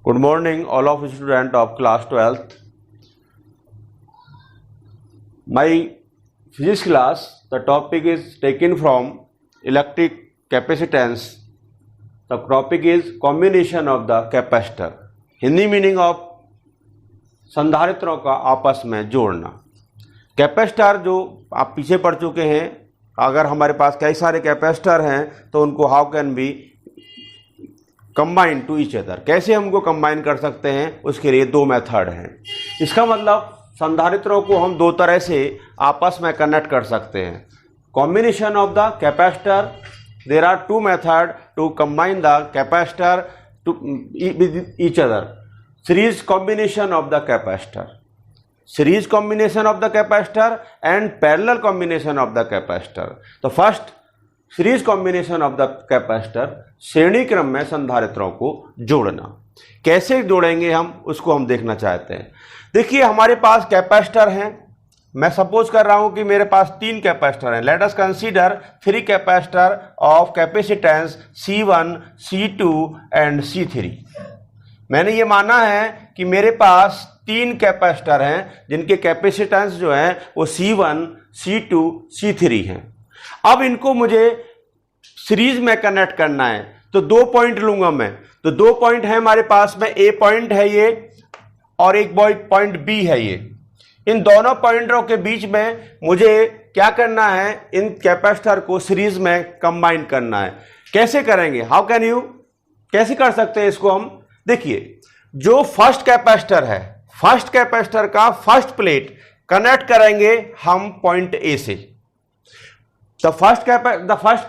Good morning, all of students of class 12th. My physics class, the topic is taken from electric capacitance. The topic is combination of the capacitor. Hindi meaning of संधारित्रों का आपस में जोड़ना. Capacitor जो आप पीछे पढ़ चुके हैं, अगर हमारे पास कई सारे कैपेसिटर हैं तो उनको how can be combine to each other, कैसे हमको कंबाइन कर सकते हैं, उसके लिए दो मेथड हैं. इसका मतलब संधारित्रों को हम दो तरह से आपस में कनेक्ट कर सकते हैं. Combination of the capacitor, there are two method to combine the capacitor to with each other. Series combination of the capacitor, series combination of the capacitor and parallel combination of the capacitor. तो first series combination of the capacitor, श्रेणी क्रम में संधारित्रों को जोड़ना. कैसे जोड़ेंगे हम, उसको हम देखना चाहते हैं. देखिए हमारे पास कैपेसिटर हैं. मैं सपोज कर रहा हूं कि मेरे पास तीन कैपेसिटर हैं. Let us consider three capacitor of capacitance C1, C2 and C3. मैंने ये माना है कि मेरे पास तीन कैपेसिटर हैं जिनके कैपेसिटेंस जो है वो C1, C2, C3 हैं. अब इनको मुझे सीरीज में कनेक्ट करना है तो दो पॉइंट लूंगा मैं. तो दो पॉइंट है हमारे पास में, ए पॉइंट है ये और एक पॉइंट बी है ये. इन दोनों पॉइंटों के बीच में मुझे क्या करना है, इन कैपेसिटर को सीरीज में कंबाइन करना है. कैसे करेंगे, हाउ कैन यू, कैसे कर सकते हैं इसको हम. देखिए जो फर्स्ट कैपेसिटर है, फर्स्ट कैपेसिटर का फर्स्ट प्लेट कनेक्ट करेंगे हम पॉइंट ए से. The first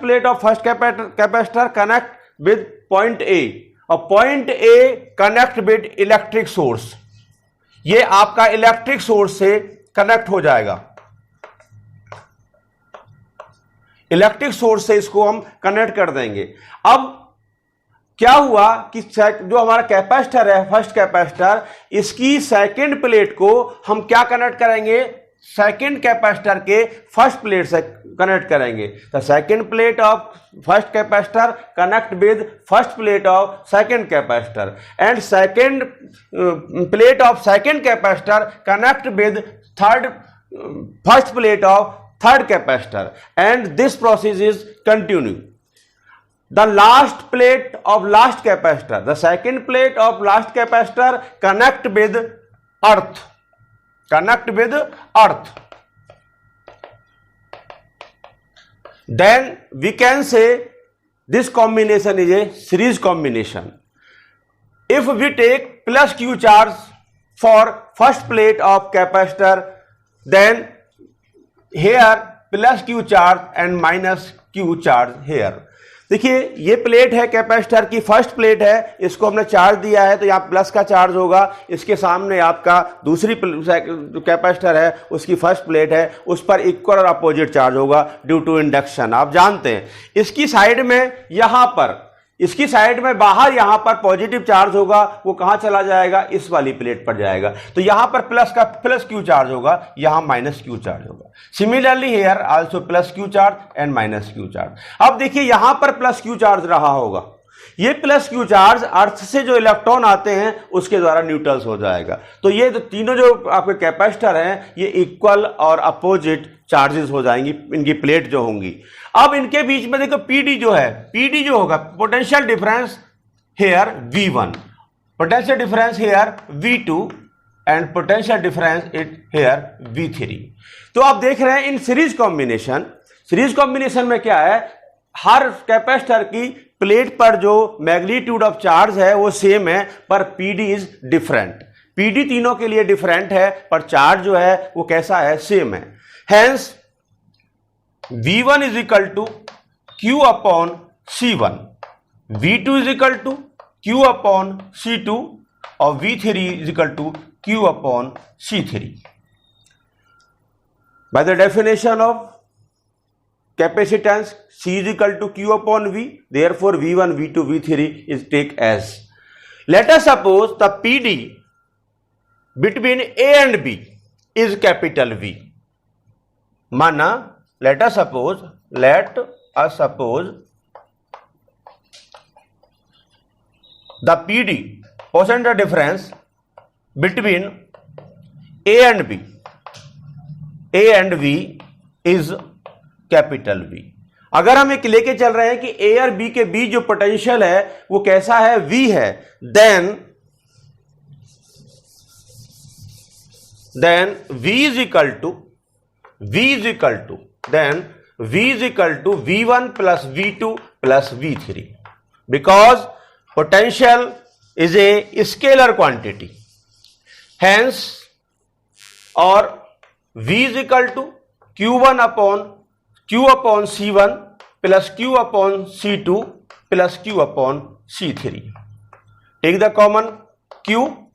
plate of first capacitor connect with point A और point A connect with electric source. ये आपका इलेक्ट्रिक सोर्स से कनेक्ट हो जाएगा. इलेक्ट्रिक सोर्स से इसको हम कनेक्ट कर देंगे. अब क्या हुआ कि जो हमारा कैपेसिटर है, फर्स्ट कैपेसिटर, इसकी सेकंड प्लेट को हम क्या कनेक्ट करेंगे, सेकंड कैपेसिटर के फर्स्ट प्लेट से कनेक्ट करेंगे. The second plate of first capacitor connect with first plate of second capacitor and second plate of second capacitor connect with first plate of third capacitor and this process is continue. The last plate of last capacitor, the second plate of last capacitor connect with earth, connect with earth. Then we can say this combination is a series combination. If we take plus Q charge for first plate of capacitor, then here plus Q charge and minus Q charge here. देखिए ये plate है capacitor की, first plate है, इसको हमने charge दिया है तो यहाँ प्लस का चार्ज होगा. इसके सामने आपका दूसरी जो कैपेसिटर है उसकी फर्स्ट प्लेट है, उस पर इक्वल और अपोजिट चार्ज होगा ड्यू टू इंडक्शन. आप जानते हैं इसकी साइड में, यहां पर इसकी साइड में बाहर यहां पर पॉजिटिव चार्ज होगा. वो कहां चला जाएगा, इस वाली प्लेट पर जाएगा. तो यहां पर प्लस क्यू चार्ज होगा, यहां माइनस क्यू चार्ज होगा. Similarly here also plus Q charge and minus Q charge. अब देखिए यहां पर प्लस क्यू चार्ज रहा होगा. ये प्लस क्यू चार्ज अर्थ से जो इलेक्ट्रॉन आते हैं उसके द्वारा न्यूट्रल्स हो जाएगा. तो ये तीनों जो आपके कैपेसिटर हैं ये इक्वल और अपोजिट चार्जेस हो जाएंगी, इनकी प्लेट जो होंगी. अब इनके बीच में देखो पीडी जो है, पीडी जो होगा potential difference here V1, potential difference here V2 and potential difference it here V3. तो आप देख रहे हैं इन सीरीज कॉम्बिनेशन में क्या है, हर कैपेसिटर की प्लेट पर जो मैग्नीट्यूड ऑफ चार्ज है वो सेम है पर पीडी इज डिफरेंट. पीडी तीनों के लिए डिफरेंट है पर चार्ज जो है वो कैसा है, सेम है. Hence V1 is equal to Q upon C1, V2 is equal to Q upon C2 और V3 is equal to Q upon C3. By the definition of capacitance, C is equal to Q upon V, therefore V1, V2, V3 is take as. Let us suppose the PD between A and B is capital V. माना let us suppose the PD percent the difference between A and B. A and V is capital V. अगर हम एक लेके चल रहे हैं कि A और B के बीच जो पोटेंशियल है वो कैसा है, V है, then V is equal to V1 plus V2 plus V3 because potential is a scalar quantity. Hence और V is equal to Q1 upon Q upon C1 plus Q upon C2 plus Q upon C3. Take the common Q,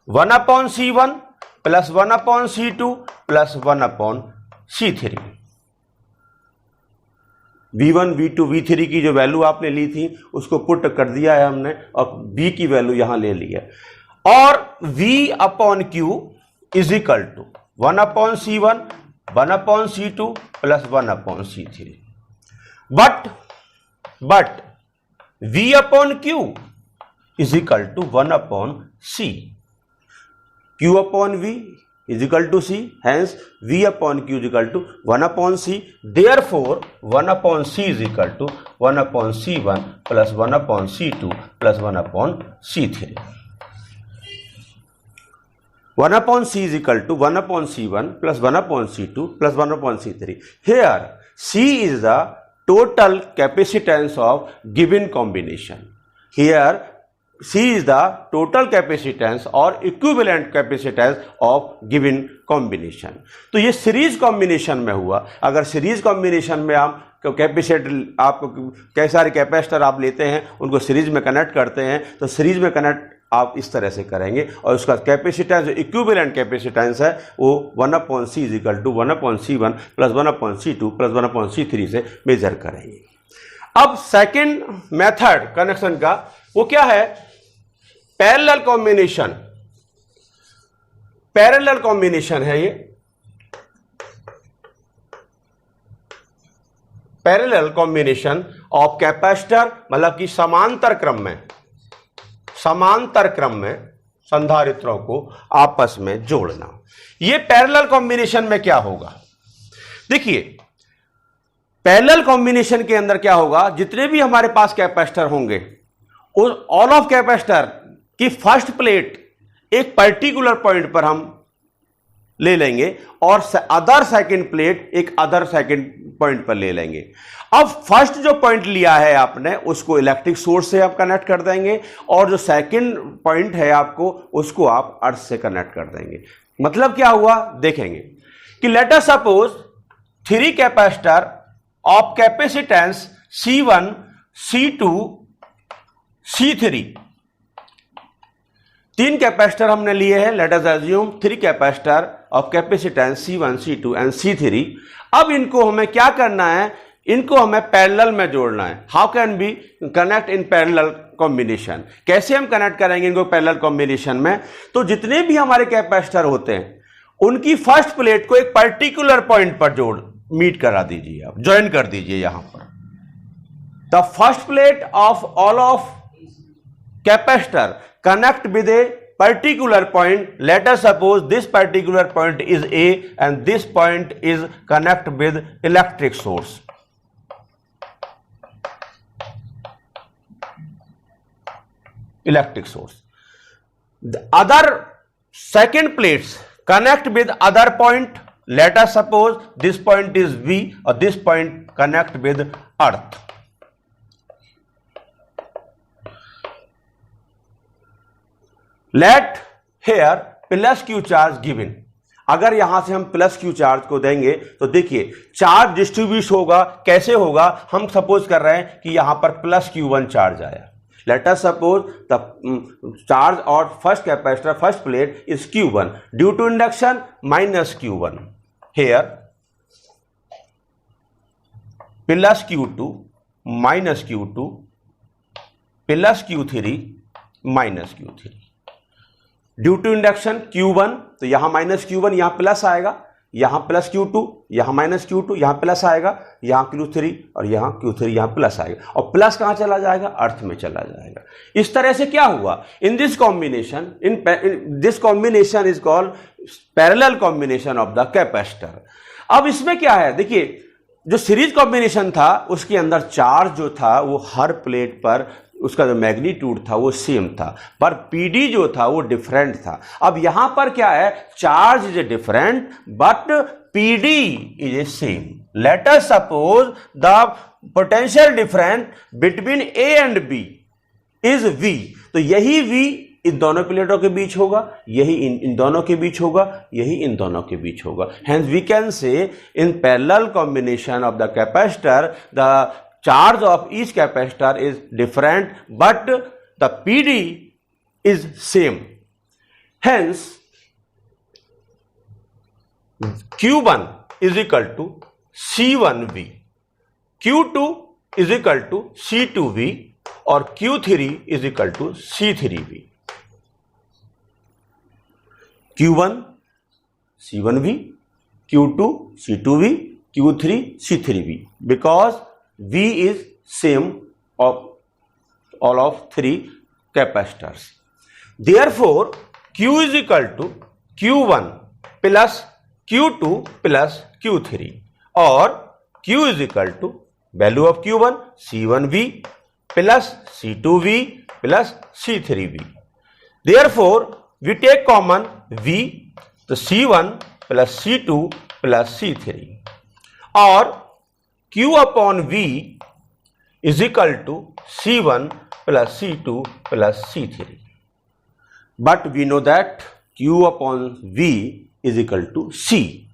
1 upon C1 plus 1 upon C2 plus 1 upon C3. V1, V2, V3 की जो value आपने ली थी उसको put कर दिया है हमने और B की वैल्यू यहां ले ली है और V upon Q is equal to 1 upon C1, 1 upon C2 plus 1 upon C3. But V upon Q is equal to 1 upon C. Q upon V is equal to C. Hence, V upon Q is equal to 1 upon C. Therefore, 1 upon C is equal to 1 upon C1 plus 1 upon C2 plus 1 upon C3. 1 upon C is equal to 1 upon C1 plus 1 upon C2 plus 1 upon C3. Here, C is the total capacitance of given combination. Here, C is the total capacitance or equivalent capacitance of given combination. तो ये series combination में हुआ. अगर series combination में आप capacitor आप कई सारे कैपेसिटर आप लेते हैं उनको सीरीज में कनेक्ट करते हैं तो सीरीज में कनेक्ट आप इस तरह से करेंगे और उसका कैपेसिटेंस जो इक्विवेलेंट कैपेसिटेंस है वो 1 upon C is equal to 1 upon C1 plus 1 upon C2 plus 1 upon C3 से मेजर करेंगे. अब सेकंड मेथड कनेक्शन का वो क्या है, पैरेलल कॉम्बिनेशन. पैरेलल कॉम्बिनेशन है ये. पैरेलल कॉम्बिनेशन ऑफ कैपेसिटर मतलब कि समांतर क्रम में संधारित्रों को आपस में जोड़ना. ये पैरेलल कॉम्बिनेशन में क्या होगा, देखिए पैरेलल कॉम्बिनेशन के अंदर क्या होगा, जितने भी हमारे पास कैपेसिटर होंगे ऑल ऑफ कैपेसिटर की फर्स्ट प्लेट एक पर्टिकुलर पॉइंट पर हम ले लेंगे और अदर सेकंड प्लेट एक अदर सेकंड पॉइंट पर ले लेंगे. अब फर्स्ट जो पॉइंट लिया है आपने उसको इलेक्ट्रिक सोर्स से आप कनेक्ट कर देंगे और जो सेकंड पॉइंट है आपको उसको आप अर्थ से कनेक्ट कर देंगे. मतलब क्या हुआ देखेंगे कि late us suppose 3 capacitor of capacitance C1, C2, C3. 3 capacitor हमने लिए हैं. Let us assume 3 capacitor of capacitance C1, C2 and C3. अब इनको हमें क्या करना है, इनको हमें पैरेलल में जोड़ना है. How can B connect in parallel combination, कैसे हम कनेक्ट करेंगे इनको पैरेलल कॉम्बिनेशन में. तो जितने भी हमारे कैपेसिटर होते हैं उनकी फर्स्ट प्लेट को एक पर्टिकुलर पॉइंट पर मीट करा दीजिए, आप ज्वाइन कर दीजिए. यहां पर the first plate of all of capacitor connect with a particular point. Let us suppose this particular point is A and this point is connect with electric source. The other second plates connect with other point. Let us suppose this point is V or this point connect with earth. Let here plus Q charge given. अगर यहां से हम plus Q charge को देंगे तो देखिए charge distribute होगा. कैसे होगा, हम सपोज कर रहे हैं कि यहां पर प्लस Q1 चार्ज आया. Let us suppose the charge on first capacitor first plate is Q1 due to induction minus Q1. Here plus Q2 minus Q2 plus Q3 minus Q3 due to induction Q1. तो यहां minus Q1 यहां plus आएगा. यहां plus Q2, यहां minus Q2, यहां plus आएगा, यहां Q3 और यहां Q3, यहां प्लस आएगा, और प्लस कहां चला जाएगा, अर्थ में चला जाएगा। इस तरह से क्या हुआ, in this combination is called parallel combination of the capacitor. अब इसमें क्या है, देखिए जो सीरीज कॉम्बिनेशन था उसके अंदर चार्ज जो था वो हर प्लेट पर उसका जो मैग्नीट्यूड था वो सेम था, पर पीडी जो था वो डिफरेंट था। अब यहां पर क्या है, charge is a different but PD is a same. Let us suppose the potential difference between A and B is V, तो यही V इन दोनों प्लेटों के बीच होगा, यही इन दोनों के बीच होगा, यही इन दोनों के बीच होगा। Hence we can say in parallel combination of the capacitor the charge of each capacitor is different but the PD is same. Hence Q1 is equal to C1V, Q2 is equal to C2V और Q3 is equal to C3V. Q1 C1V, Q2 C2V, Q3 C3V, because V is same of all of three capacitors. Therefore, Q is equal to Q1 plus Q2 plus Q3 और Q is equal to value of Q1 C1V plus C2V plus C3V. Therefore, we take common V, तो C1 plus C2 plus C3 और Q upon V is equal to C1 plus C2 plus C3. But we know that Q upon V is equal to C.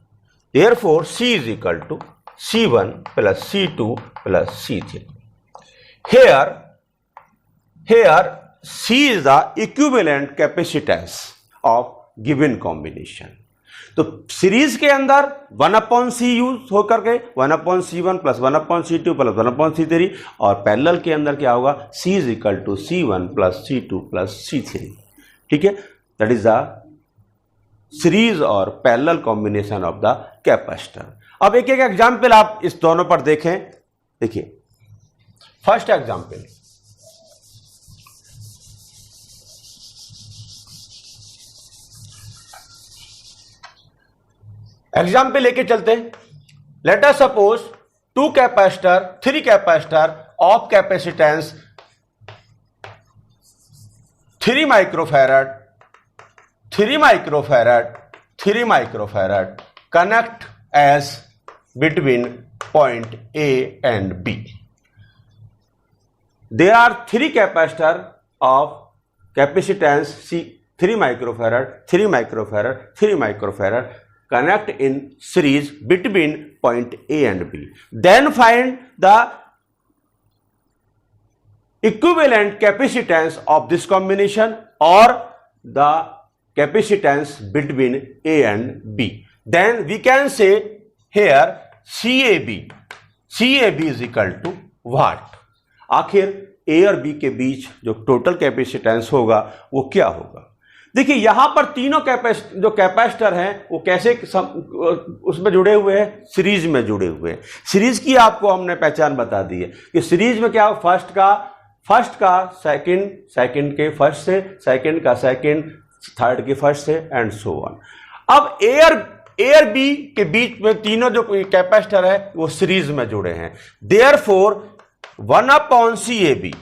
Therefore, C is equal to C1 plus C2 plus C3. Here C is the equivalent capacitance of given combination. तो series के अंदर 1/C use होकर के 1/C1 plus 1/C2 plus 1/C3 और parallel के अंदर क्या होगा, C is equal to C1 plus C2 plus C3। ठीक है, दैट इज द सीरीज और parallel combination of the capacitor. अब एक एक एग्जाम्पल आप इस दोनों पर देखें। देखिए फर्स्ट एग्जाम्पल, एग्जाम्पल लेके चलते हैं। Let us suppose 2 capacitor 3 capacitor of capacitance 3 microfarad 3 microfarad 3 microfarad connect as between point A and B. There are 3 capacitor of capacitance 3 microfarad 3 microfarad 3 microfarad connect in series between point A and B. Then find the equivalent capacitance of this combination or the capacitance between A and B. Then we can say here CAB is equal to what? आखिर A और B के बीच जो total capacitance होगा वो क्या होगा। देखिए यहां पर तीनों जो कैपेसिटर हैं वो कैसे उसमें जुड़े हुए हैं, सीरीज में जुड़े हुए हैं। सीरीज की आपको हमने पहचान बता दी है कि सीरीज में क्या हो, फर्स्ट का सेकंड, सेकंड के फर्स्ट से, सेकंड का सेकंड, थर्ड के फर्स्ट से एंड सो ऑन। अब ए और बी के बीच में तीनों जो कैपेसिटर है वो सीरीज में जुड़े हैं। Therefore 1/CAB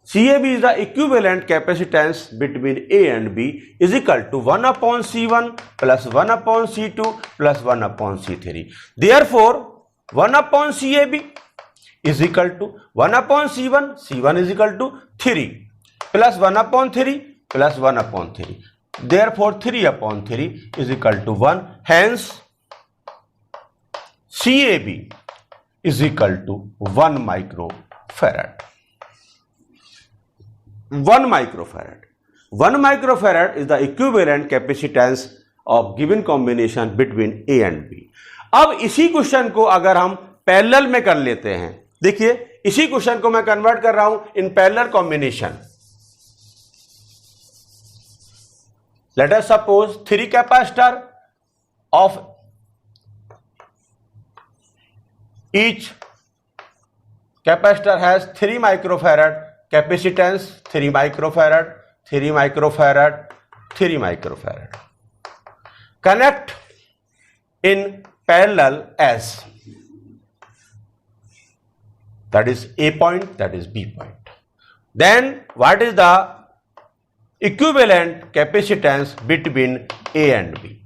CAB is the equivalent capacitance between A and B is equal to 1/C1 plus 1/C2 plus 1/C3. Therefore, 1/CAB is equal to 1/C1, C1 is equal to 3 plus 1/3 plus 1/3. Therefore, 3/3 is equal to 1. Hence, CAB is equal to 1 microfarad. 1 microfarad. 1 microfarad is the equivalent capacitance of given combination between A and B. अब इसी question को अगर हम parallel में कर लेते हैं, देखिए इसी क्वेश्चन को मैं कन्वर्ट कर रहा हूं इन parallel combination. Late us suppose 3 capacitor of each capacitor has 3 microfarad capacitance, 3 microfarad, 3 microfarad, 3 microfarad. Connect in parallel as, that is A point, that is B point. Then what is the equivalent capacitance between A and B?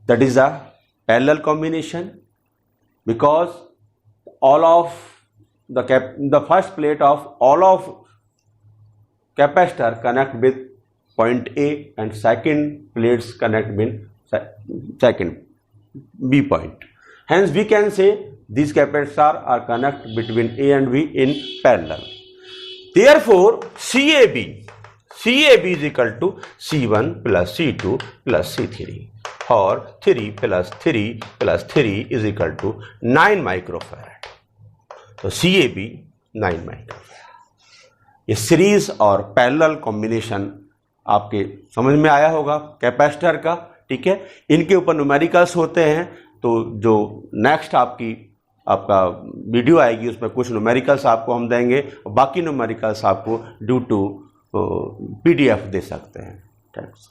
That is a parallel combination, because all of the first plate of all of capacitor connect with point A and second plates connect with second B point. Hence we can say these capacitors are connected between A and B in parallel. Therefore CAB is equal to C1 plus C2 plus C3, or 3 plus 3 plus 3 is equal to 9 microfarad. तो CAB 9 microfarad. ये series और parallel combination आपके समझ में आया होगा capacitor का, ठीक है। इनके ऊपर न्यूमेरिकल्स होते हैं, तो जो नेक्स्ट आपका वीडियो आएगी उसमें कुछ न्यूमेरिकल्स आपको हम देंगे, और बाकी न्यूमेरिकल्स आपको ड्यू टू PDF दे सकते हैं। थैंक्स।